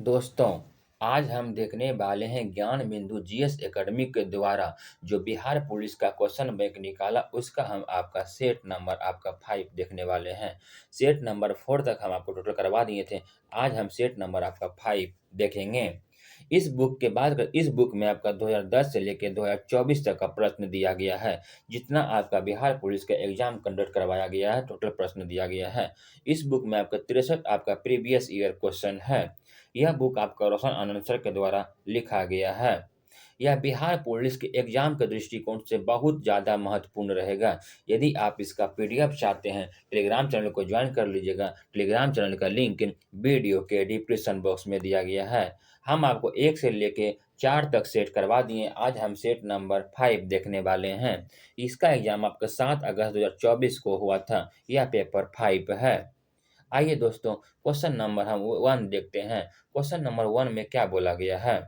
दोस्तों, आज हम देखने वाले हैं ज्ञान बिंदु जीएस एकेडमी के द्वारा जो बिहार पुलिस का क्वेश्चन बैंक निकाला उसका हम आपका सेट नंबर आपका 5 देखने वाले हैं। सेट नंबर 4 तक हम आपको टोटल करवा दिए थे। आज हम सेट नंबर आपका 5 देखेंगे। इस बुक में आपका 2010 से लेके 2024 तक का प्रश्न दिया गया है। जितना आपका बिहार पुलिस का एग्जाम कंडक्ट करवाया गया है, टोटल प्रश्न दिया गया है। इस बुक में आपका 63 आपका प्रीवियस ईयर क्वेश्चन है। यह बुक आपका रोशन आनंद सर के द्वारा लिखा गया है। यह बिहार पुलिस के एग्जाम के दृष्टिकोण से बहुत ज़्यादा महत्वपूर्ण रहेगा। यदि आप इसका पीडीएफ चाहते हैं, टेलीग्राम चैनल को ज्वाइन कर लीजिएगा। टेलीग्राम चैनल का लिंक वीडियो के डिस्क्रिप्शन बॉक्स में दिया गया है। हम आपको 1 से लेके 4 तक सेट करवा दिए। आज हम सेट नंबर 5 देखने वाले हैं। इसका एग्जाम आपका 7 अगस्त 2024 को हुआ था। यह पेपर 5 है। आइए दोस्तों, क्वेश्चन नंबर हम 1 देखते हैं। क्वेश्चन नंबर 1 में क्या बोला गया है?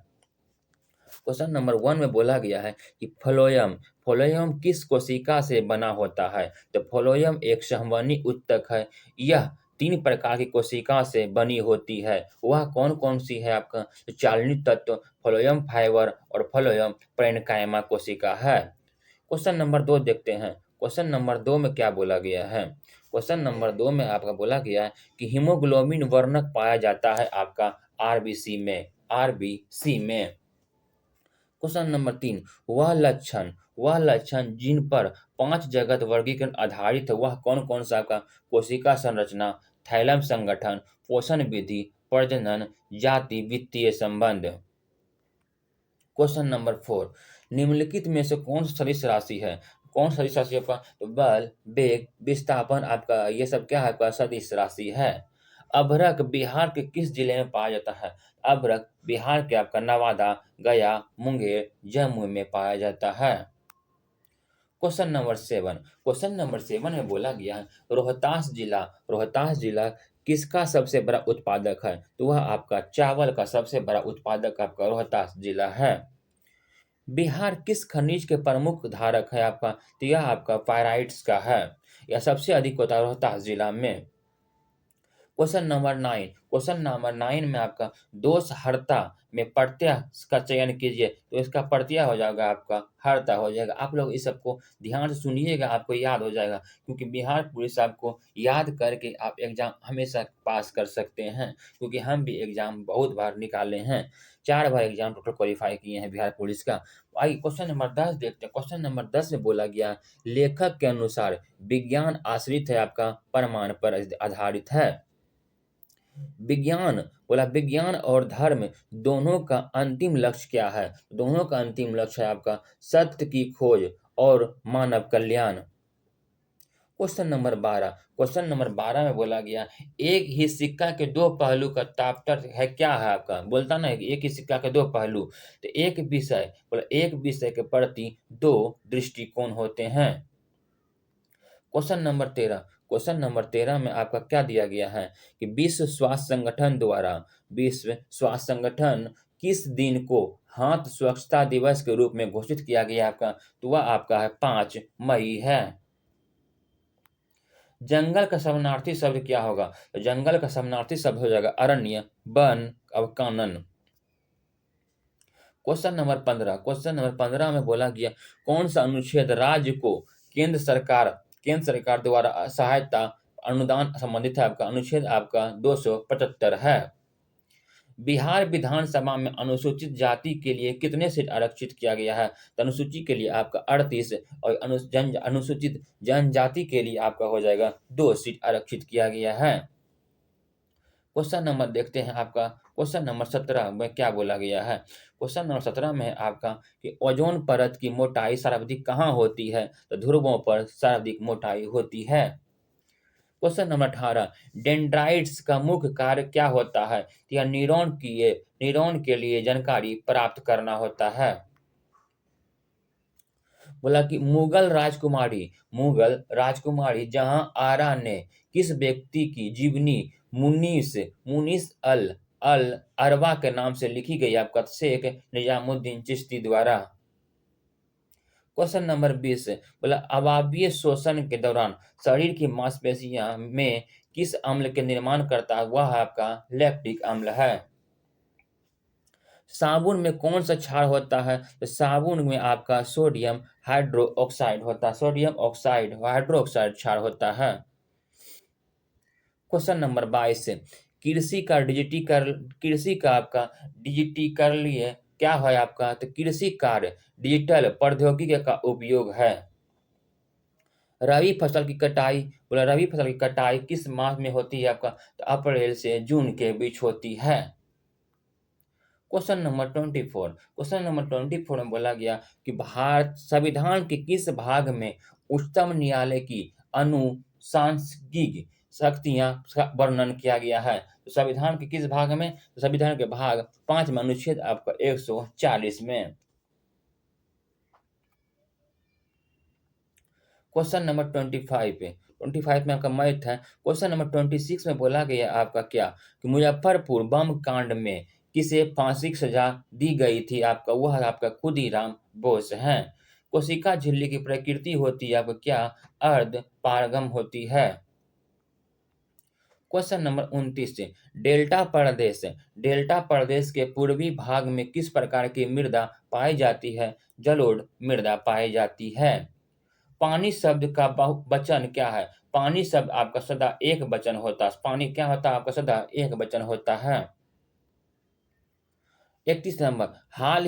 क्वेश्चन नंबर 1 में बोला गया है कि फ्लोएम किस कोशिका से बना होता है? तो फ्लोएम एक संवहनी ऊतक है। यह 3 प्रकार की कोशिका से बनी होती है। वह कौन-कौन सी है आपका? तो चालनी तत्व, फ्लोएम फाइबर और फ्लोएम पैरेन्काइमा कोशिका है। क्वेश्चन नंबर 2 देखते हैं। क्वेश्चन नंबर 2 में क्या बोला गया है? क्वेश्चन नंबर 2 में आपका बोला गया है कि हीमोग्लोबिन वर्णक पाया जाता है आपका आरबीसी में। क्वेश्चन नंबर 3, वह लक्षण जिन पर 5 जगत वर्गीकरण आधारित है, वह कौन-कौन सा आपका? कोशिका संरचना, थैलम संगठन, पोषण विधि, प्रजनन, जाति, वित्तीय संबंध। क्वेश्चन नंबर 4, निम्नलिखित में से कौन सदिश राशि है? कौन सदिश राशि आपका? तो बल, वेग, विस्थापन आपका ये सब क्या है? आपका सदिश राशि है। अभ्रक बिहार के किस जिले में पाया जाता है? अभ्रक बिहार के आपका नवादा, गया, मुंगेर, जमुई में पाया जाता है। क्वेश्चन नंबर 7 में बोला गया है रोहतास जिला किसका सबसे बड़ा उत्पादक है? तो वह आपका चावल का सबसे बड़ा उत्पादक आपका रोहतास जिला है। बिहार किस खनिज के प्रमुख धारक है आपका? तो यह आपका पाइराइट्स का है। यह सबसे अधिक होता है रोहतास जिला में। क्वेश्चन नंबर 9 में आपका दोषहर्ता में प्रत्यय का चयन कीजिए। तो इसका प्रत्यय हो जाएगा आपका हर्ता हो जाएगा। आप लोग इस सबको ध्यान से सुनिएगा, आपको याद हो जाएगा। क्योंकि बिहार पुलिस आपको याद करके आप एग्जाम हमेशा पास कर सकते हैं। क्योंकि हम भी एग्जाम बहुत बार निकाले हैं। 4 बार एग्जाम टोटल क्वालिफाई किए हैं बिहार पुलिस का। आइए क्वेश्चन नंबर 10 देखते हैं। क्वेश्चन नंबर 10 में बोला गया लेखक के अनुसार विज्ञान आश्रित है आपका प्रमाण पर आधारित है। विज्ञान और धर्म दोनों का अंतिम लक्ष्य क्या है? दोनों का अंतिम लक्ष्य है आपका सत्य की खोज और मानव कल्याण। क्वेश्चन नंबर 12 में बोला गया एक ही सिक्का के 2 पहलू का तात्पर्य है क्या है आपका? बोलता ना है कि एक ही सिक्का के 2 पहलू। तो एक विषय के प्रति 2 दृष्टिकोण होते हैं। क्वेश्चन नंबर 13 में आपका क्या दिया गया है कि विश्व स्वास्थ्य संगठन किस दिन को हाथ स्वच्छता दिवस के रूप में घोषित किया गया आपका? तो वह आपका है 5 मई है। जंगल का समानार्थी शब्द क्या होगा? तो जंगल का समानार्थी शब्द हो जाएगा अरण्य, वन और कानन। क्वेश्चन नंबर 15 में बोला गया कौन सा अनुच्छेद राज्य को केंद्र सरकार द्वारा सहायता अनुदान संबंधित है आपका? अनुच्छेद आपका 275 है। बिहार विधानसभा में अनुसूचित जाति के लिए कितने सीट आरक्षित किया गया है? तो अनुसूची के लिए आपका 38 और अनुसूचित जनजाति के लिए आपका हो जाएगा 2 सीट आरक्षित किया गया है। क्वेश्चन नंबर देखते हैं आपका क्वेश्चन नंबर 17 में क्या बोला गया है? क्वेश्चन नंबर 17 में है आपका कि ओजोन परत की मोटाई सर्वाधिक कहाँ होती है? तो ध्रुवों पर सर्वाधिक मोटाई होती है। क्वेश्चन नंबर 18 डेंड्राइट्स का मुख्य कार्य क्या होता है? तो यह न्यूरॉन के लिए जानकारी प्राप्त करना होता है। बोला कि मुगल राजकुमारी जहां आरा ने किस व्यक्ति की जीवनी मुनीस अल अल अरवा के नाम से लिखी गई आपका? शेख निजामुद्दीन चिश्ती द्वारा। क्वेश्चन नंबर 20 बोला अवाबीय शोषण के दौरान शरीर की मांसपेशियां में किस अम्ल के निर्माण करता है? वह आपका लैक्टिक अम्ल है। साबुन में कौन सा क्षार होता है? तो साबुन में आपका सोडियम हाइड्रोक्साइड होता है, सोडियम ऑक्साइड हाइड्रोक्साइड क्षार होता है। क्वेश्चन नंबर 22 से कृषि का आपका डिजिटीकरणीय क्या है आपका? तो कृषि कार्य डिजिटल प्रौद्योगिकी का उपयोग है। रबी फसल की कटाई, बोला रबी फसल की कटाई किस माह में होती है आपका? तो अप्रैल से जून के बीच होती है। क्वेश्चन नंबर 24 में बोला गया कि भारत संविधान के किस भाग में उच्चतम न्यायालय की अनुशासनिक शक्तियां का वर्णन किया गया है? तो संविधान के किस भाग में? तो संविधान के भाग 5 में अनुच्छेद आपका 140 में। क्वेश्चन नंबर 25 में आपका मैथ है। क्वेश्चन नंबर 26 में बोला गया आपका क्या कि मुजफ्फरपुर बम कांड में किसे फांसी की सजा दी गई थी आपका? वह आपका खुदीराम बोस हैं। कोशिका झिल्ली की प्रकृति होती है आपका क्या? अर्ध पारगम होती है। क्वेश्चन नंबर 29 से डेल्टा प्रदेश के पूर्वी भाग में किस प्रकार की मृदा पाई जाती है? जलोढ़ मृदा पाई जाती है। पानी शब्द का बहुवचन क्या है? पानी शब्द आपका सदा एक वचन होता है। पानी क्या होता है आपका? सदा एक वचन होता है। 31 नंबर, हाल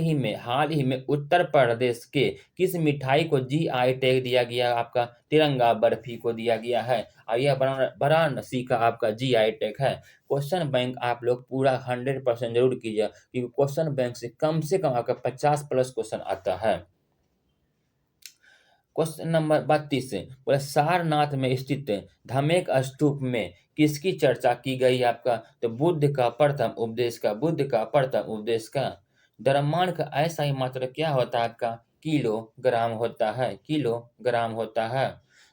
ही में उत्तर प्रदेश के किस मिठाई को जीआई टैग दिया गया? आपका तिरंगा बर्फी को दिया गया है और यह वाराणसी का आपका जीआई टैग है। क्वेश्चन बैंक आप लोग पूरा 100% जरूर कीजिए क्योंकि क्वेश्चन बैंक से कम आपका 50 प्लस क्वेश्चन आता है। क्वेश्चन नंबर 32 से बोला सारनाथ में स्थित धमेक स्तूप में किसकी चर्चा की गई आपका? तो बुद्ध का प्रथम उपदेश का। द्रव्यमान का ऐसा ही मात्रा क्या होता है आपका? किलोग्राम होता है, किलोग्राम होता है।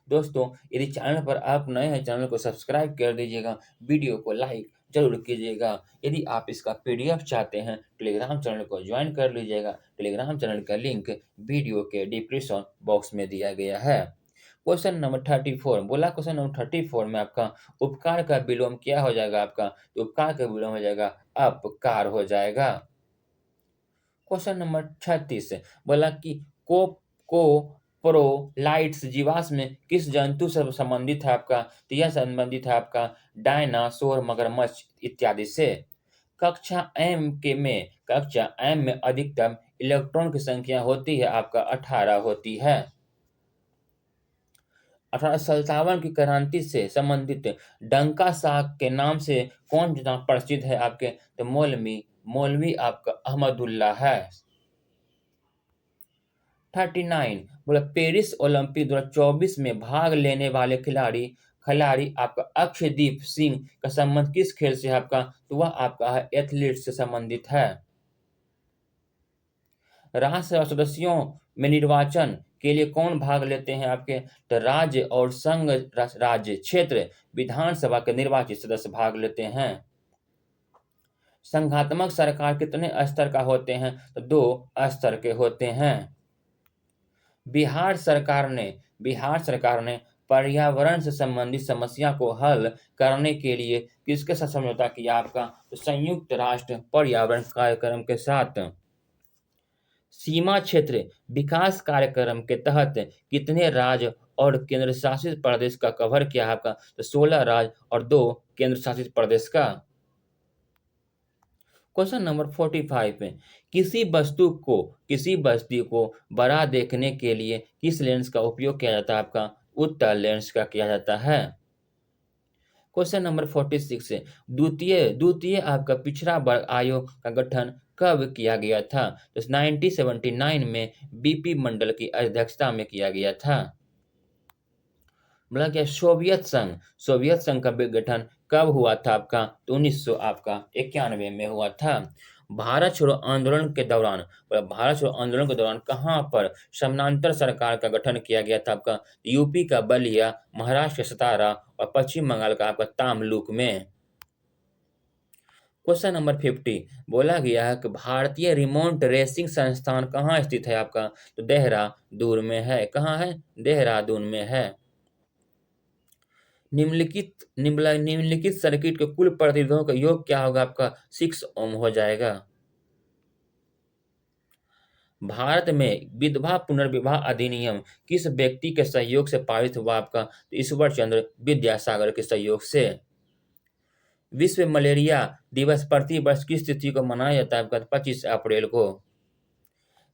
दोस्तों यदि चैनल पर आप नए हैं चैनल को सब्सक्राइब कर दीजिएगा, वीडियो को लाइक जरूर कीजिएगा। यदि आप इसका पीडीएफ चाहते हैं टेलीग्राम चैनल को ज्वाइन कर लीजिएगा। टेलीग्राम चैनल का लिंक वीडियो के डिस्क्रिप्शन बॉक्स में दिया गया है। क्वेश्चन नंबर 34 बोला, क्वेश्चन नंबर 34 में आपका उपकार का विलोम क्या हो जाएगा आपका? तो उपकार का विलोम हो जाएगा अपकार हो जाएगा। क्वेश्चन नंबर 36 बोला कि को कोप्रोलाइट्स जीवाश्म में किस जंतु से संबंधित है आपका? तो यह संबंधित है आपका डायनासोर, मगरमच्छ इत्यादि से। कक्षा एम में अधिकतम इलेक्ट्रॉन की संख्या होती है आपका 18 होती है। 1857 की क्रांति से संबंधित डंका साहब के नाम से कौन जना प्रसिद्ध है आपके? तो मौलवी आपका अहमदुल्ला है। 39 बोला पेरिस ओलंपिक 2024 में भाग लेने वाले खिलाड़ी खिलाड़ी आपका अक्षयदीप सिंह का संबंध किस खेल से है आपका? तो वह आपका है एथलीट से संबंधित है। राज्यसभा सदस्यों में निर्वाचन के लिए कौन भाग लेते हैं आपके? तो राज्य और संघ राज्य क्षेत्र विधानसभा के निर्वाचित सदस्य भाग लेते हैं। संघात्मक सरकार कितने स्तर का होते हैं? तो 2 स्तर के होते हैं। बिहार सरकार ने पर्यावरण से संबंधित समस्या को हल करने के लिए किसके साथ समझौता किया आपका? तो संयुक्त राष्ट्र पर्यावरण कार्यक्रम के साथ। सीमा क्षेत्र विकास कार्यक्रम के तहत कितने राज्य और केंद्र शासित प्रदेश का कवर किया है आपका? तो 16 राज्य और 2 केंद्र शासित प्रदेश का। क्वेश्चन नंबर 45 में किसी वस्तु को बड़ा देखने के लिए किस लेंस का उपयोग किया जाता है आपका? उत्तल लेंस का किया जाता है। क्वेश्चन नंबर 46 है द्वितीय आपका पिछड़ा वर्ग आयोग का गठन कब किया गया था? तो 1979 में बीपी मंडल की अध्यक्षता में किया गया था। बोला क्या सोवियत संघ का गठन कब हुआ था आपका? तो 1900 आपका 91 में हुआ था। भारत छोड़ो आंदोलन के दौरान कहाँ पर समानांतर सरकार का गठन किया गया था आपका? यूपी का बलिया, महाराष्ट्र का सतारा और पश्चिम बंगाल का आपका तामलुक में। क्वेश्चन नंबर 50 बोला गया है कि भारतीय रिमोट रेसिंग संस्थान कहाँ स्थित है आपका? तो देहरादून में है। कहाँ है? देहरादून में है। निम्नलिखित सर्किट के कुल प्रतिरोधों का योग क्या होगा आपका? 6 ओम हो जाएगा। भारत में विधवा पुनर्विवाह अधिनियम किस व्यक्ति के सहयोग से पारित हुआ आपका? तो ईश्वर चंद्र विद्यासागर के सहयोग से। विश्व मलेरिया दिवस प्रति वर्ष किस तिथि को मनाया जाता है आपका? 25 अप्रैल को।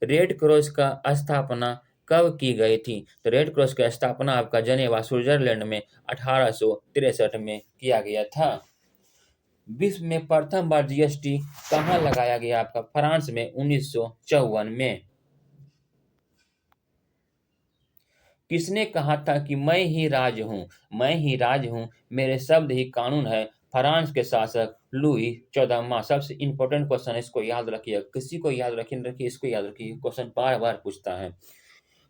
रेड क्रॉस का स्थापना कब की गई थी? तो रेड क्रॉस की स्थापना आपका जनेवा स्विट्जरलैंड में 1863 में किया गया था। विश्व में प्रथम बार जीएसटी कहाँ लगाया गया आपका? फ्रांस में 1954 में। किसने कहा था कि मैं ही राज हूँ, मैं ही राज हूँ, मेरे शब्द ही कानून है? फ्रांस के शासक लुई 14वां। सबसे इंपॉर्टेंट क्वेश्चन है, इसको याद रखिए। किसी को याद रखिए न रखिए, इसको याद रखिए, क्वेश्चन बार बार पूछता है।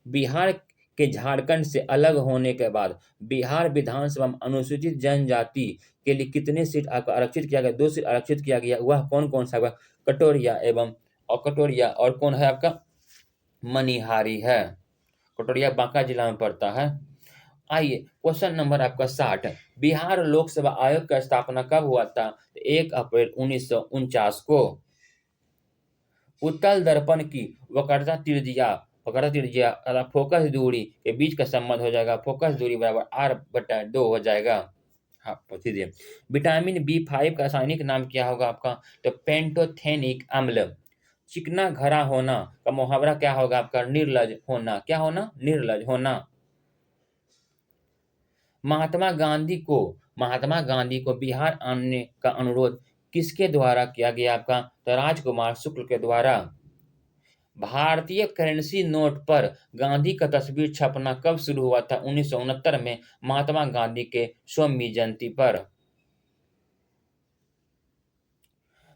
बिहार के झारखंड से अलग होने के बाद बिहार विधानसभा में अनुसूचित जनजाति के लिए कितने सीट आपका आरक्षित किया गया? 2 सीट आरक्षित किया गया। वह कौन कौन सा? कटोरिया और कौन है आपका? मनिहारी है। कटोरिया बांका जिला में पड़ता है। आइए क्वेश्चन नंबर आपका 60। बिहार लोक सेवा आयोग का स्थापना कब हुआ था? 1 अप्रैल 1949 को। उत्तल दर्पण की वक्रता त्रिज्या तथा फोकस दूरी के बीच का संबंध हो जाएगा, फोकस दूरी बराबर R/2 हो जाएगा। हाँ, सीधे। विटामिन B5 का रासायनिक नाम क्या होगा आपका? तो पेंटोथेनिक अम्ल। चिकना घरा होना का मुहावरा क्या होगा आपका? निर्लज होना। क्या होना? निर्लज होना। महात्मा गांधी को बिहार आने का अनुरोध किसके द्वारा किया गया आपका? तो राजकुमार शुक्ल के द्वारा। भारतीय करेंसी नोट पर गांधी का तस्वीर छपना कब शुरू हुआ था? 1969 में, महात्मा गांधी के 100वीं जयंती पर।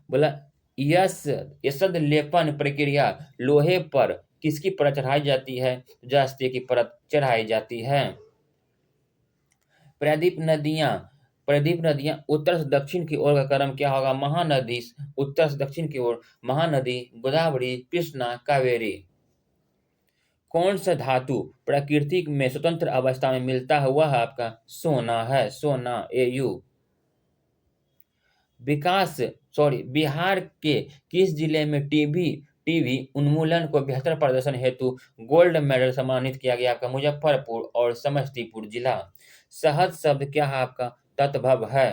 बोला यस यसद लेपन प्रक्रिया लोहे पर किसकी परत चढ़ाई जाती है? जस्ते की परत चढ़ाई जाती है। प्रदीप नदियां प्रदीप नदियां उत्तर से दक्षिण की ओर का क्रम क्या होगा? महानदी उत्तर से दक्षिण की ओर महानदी गोदावरी कृष्णा कावेरी। कौन सा धातु प्रकृति में स्वतंत्र अवस्था में मिलता है? वह आपका सोना है, सोना Au। बिहार के किस जिले में टीबी उन्मूलन को बेहतर प्रदर्शन हेतु गोल्ड मेडल सम्मानित किया गया? आपका मुजफ्फरपुर और समस्तीपुर जिला। सहज शब्द क्या है आपका? तत्भव है।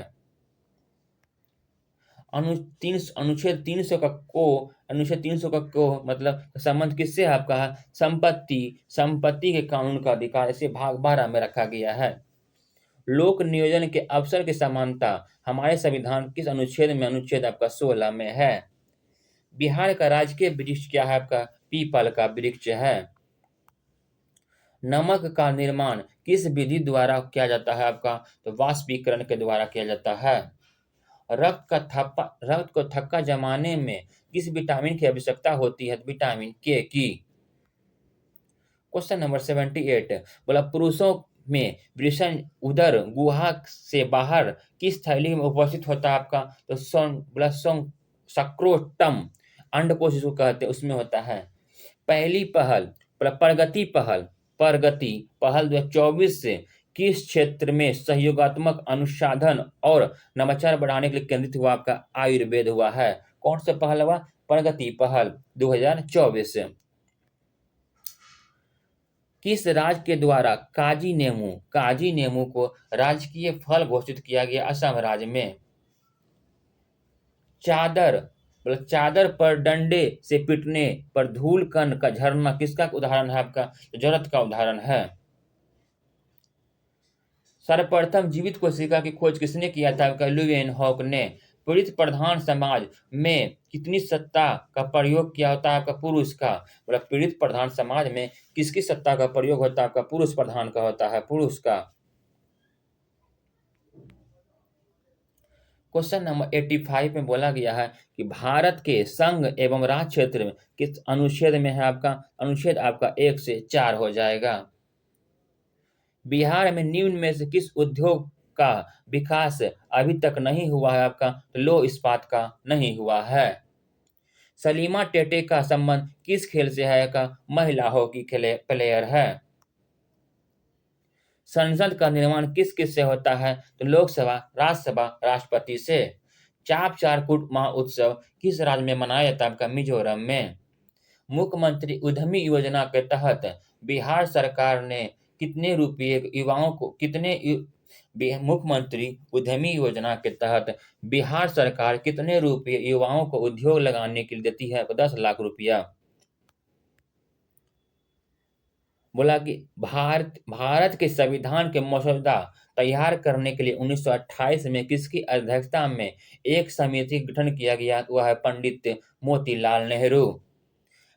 अनुच्छेद 300 का को मतलब संबंध किससे है आपका? है संपत्ति के कानून का अधिकार, इसे भाग 12 में रखा गया है। लोक नियोजन के अवसर की समानता हमारे संविधान किस अनुच्छेद में? अनुच्छेद आपका 16 में है। बिहार का राजकीय वृक्ष क्या है आपका? पीपल का वृक्ष है। नमक का निर्माण किस विधि द्वारा किया जाता है आपका? तो वाष्पीकरण के द्वारा किया जाता है। रक्त को थक्का जमाने में किस विटामिन की आवश्यकता होती है? विटामिन के की। Question number 78। बोला पुरुषों में वृषण उदर गुहा से बाहर किस थैली में उपस्थित होता है आपका? तो सक्रोटम अंडकोश जिसको कहते हैं उसमें होता है। पहली पहल प्रगति पहल 2024 से किस क्षेत्र में सहयोगात्मक अनुसंधान और नवाचार बढ़ाने के लिए केंद्रित हुआ? आपका आयुर्वेद हुआ है। कौन सा पहल हुआ? प्रगति पहल 2024 से। किस राज्य के द्वारा काजी नेमू को राजकीय फल घोषित किया गया? असम राज्य में। चादर पर डंडे से पीटने पर धूल कण का झरना किसका उदाहरण है आपका? जरत का उदाहरण है। सर्वप्रथम जीवित कोशिका की खोज किसने किया था आपका? ल्यूवेनहॉक ने। पीड़ित प्रधान समाज में कितनी सत्ता का प्रयोग किया होता है आपका? पुरुष का। मतलब पीड़ित प्रधान समाज में किसकी सत्ता का प्रयोग होता है आपका? पुरुष प्रधान का होता है, पुरुष का। क्वेश्चन नंबर 85 में बोला गया है कि भारत के संघ एवं राज्य क्षेत्र में किस अनुच्छेद में है आपका? अनुच्छेद आपका 1 से 4 हो जाएगा। बिहार में निम्न में से किस उद्योग का विकास अभी तक नहीं हुआ है आपका? तो लौह इस्पात का नहीं हुआ है। सलीमा टेटे का संबंध किस खेल से है का? महिला हॉकी प्लेयर है। संसद का निर्माण किस किस से होता है? तो लोकसभा, राज्यसभा, राष्ट्रपति से। चाप चारकुट महोत्सव किस राज्य में मनाया जाता है आपका? मिजोरम में। मुख्यमंत्री उद्यमी योजना के तहत बिहार सरकार ने कितने रुपये युवाओं को मुख्यमंत्री उद्यमी योजना के तहत बिहार सरकार कितने रुपये युवाओं को उद्योग लगाने के लिए देती है? 10 लाख रुपया। बोला कि भारत भारत के संविधान के मसौदा तैयार करने के लिए 1928 में किसकी अध्यक्षता में एक समिति का गठन किया गया? वह है पंडित मोतीलाल नेहरू।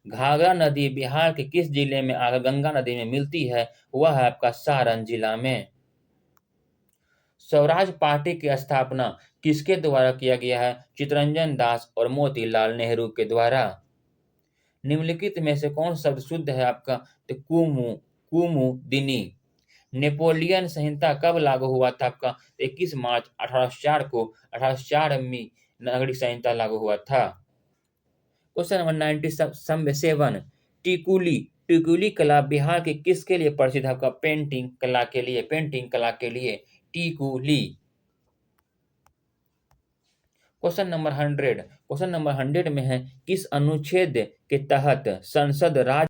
घाघरा नदी बिहार के किस जिले में आकर गंगा नदी में मिलती है? वह है आपका सारण जिला में। स्वराज पार्टी की स्थापना किसके द्वारा किया गया है? चितरंजन दास और मोतीलाल नेहरू के द्वारा। निम्नलिखित में से कौन शब्द शुद्ध है आपका? तो कुमुदिनी। नेपोलियन संहिता कब लागू हुआ था आपका? 21 मार्च 1804 को 1804 में नागरिक संहिता लागू हुआ था। Question number 97। टिकुली टिकुली कला बिहार के किसके लिए प्रसिद्ध है? आपका पेंटिंग कला के लिए। पेंटिंग कला के लिए टिकुली। क्वेश्चन नंबर 100 में है किस अनुच्छेद के तहत संसद राज्य